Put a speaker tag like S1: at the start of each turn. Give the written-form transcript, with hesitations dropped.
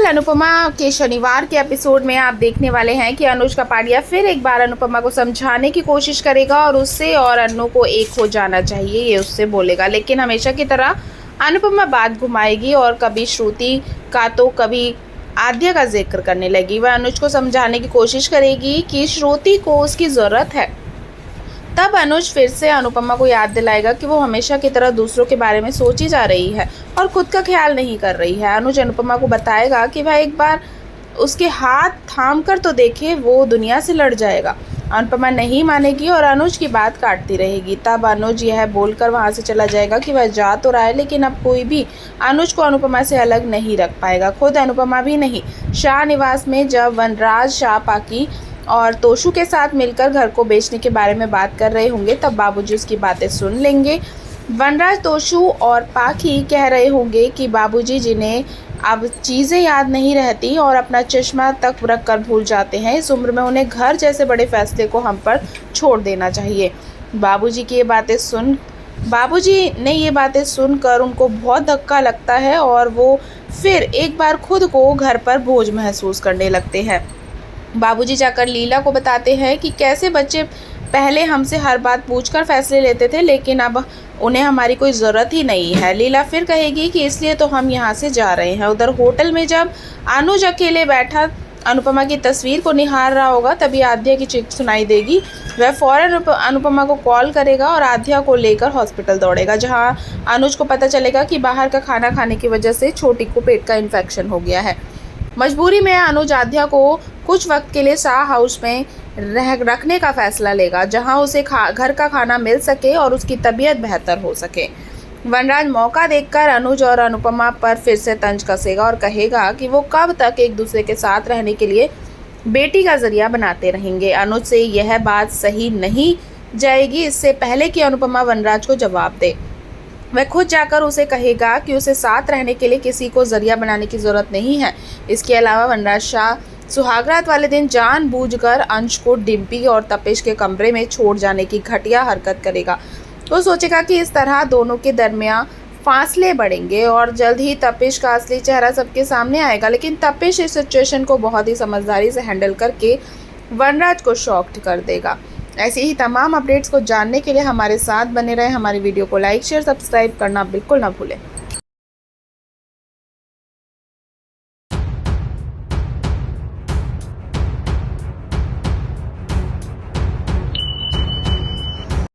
S1: अनुपमा के शनिवार के एपिसोड में आप देखने वाले हैं कि अनुज कपाड़िया फिर एक बार अनुपमा को समझाने की कोशिश करेगा और उससे और अन्नू को एक हो जाना चाहिए ये उससे बोलेगा। लेकिन हमेशा की तरह अनुपमा बात घुमाएगी और कभी श्रुति का तो कभी आद्या का जिक्र करने लगी। वह अनुज को समझाने की कोशिश करेगी कि श्रुति को उसकी ज़रूरत है। तब अनुज फिर से अनुपमा को याद दिलाएगा कि वो हमेशा की तरह दूसरों के बारे में सोची जा रही है और खुद का ख्याल नहीं कर रही है। अनुज अनुपमा को बताएगा कि वह एक बार उसके हाथ थाम कर तो देखे, वो दुनिया से लड़ जाएगा। अनुपमा नहीं मानेगी और अनुज की बात काटती रहेगी। तब अनुज यह बोलकर वहाँ से चला जाएगा कि वह जा तो रहा है लेकिन अब कोई भी अनुज को अनुपमा से अलग नहीं रख पाएगा, खुद अनुपमा भी नहीं। शाह निवास में जब वनराज, शाह, पाकी और तोशु के साथ मिलकर घर को बेचने के बारे में बात कर रहे होंगे तब बाबूजी उसकी बातें सुन लेंगे। वनराज, तोशु और पाकी कह रहे होंगे कि बाबूजी जिन्हें अब चीज़ें याद नहीं रहती और अपना चश्मा तक रख कर भूल जाते हैं, इस उम्र में उन्हें घर जैसे बड़े फैसले को हम पर छोड़ देना चाहिए। बाबूजी ने ये बातें सुनकर उनको बहुत धक्का लगता है और वो फिर एक बार खुद को घर पर बोझ महसूस करने लगते हैं। बाबूजी जाकर लीला को बताते हैं कि कैसे बच्चे पहले हमसे हर बात पूछकर फैसले लेते थे लेकिन अब उन्हें हमारी कोई ज़रूरत ही नहीं है। लीला फिर कहेगी कि इसलिए तो हम यहाँ से जा रहे हैं। उधर होटल में जब अनुज अकेले बैठा अनुपमा की तस्वीर को निहार रहा होगा तभी आद्या की चीख सुनाई देगी। वह फ़ौरन अनुपमा को कॉल करेगा और आद्या को लेकर हॉस्पिटल दौड़ेगा, जहाँ अनुज को पता चलेगा कि बाहर का खाना खाने की वजह से छोटी को पेट का इन्फेक्शन हो गया है। मजबूरी में अनुज आद्या को कुछ वक्त के लिए शाह हाउस में रखने का फैसला लेगा, जहां उसे घर का खाना मिल सके और उसकी तबीयत बेहतर हो सके। वनराज मौका देखकर अनुज और अनुपमा पर फिर से तंज कसेगा और कहेगा कि वो कब तक एक दूसरे के साथ रहने के लिए बेटी का जरिया बनाते रहेंगे। अनुज से यह बात सही नहीं जाएगी इससे पहले कि अनुपमा वनराज को जवाब दे। वह खुद जाकर उसे कहेगा कि उसे साथ रहने के लिए किसी को जरिया बनाने की ज़रूरत नहीं है। इसके अलावा वनराज शाह सुहागरात वाले दिन जानबूझकर अंश को डिम्पी और तपेश के कमरे में छोड़ जाने की घटिया हरकत करेगा। वो सोचेगा कि इस तरह दोनों के दरमियान फासले बढ़ेंगे और जल्द ही तपेश का असली चेहरा सबके सामने आएगा। लेकिन तपेश इस सिचुएशन को बहुत ही समझदारी से हैंडल करके वनराज को शॉक्ड कर देगा। ऐसी ही तमाम अपडेट्स को जानने के लिए हमारे साथ बने रहें। हमारी वीडियो को लाइक, शेयर, सब्सक्राइब करना बिल्कुल ना भूलें।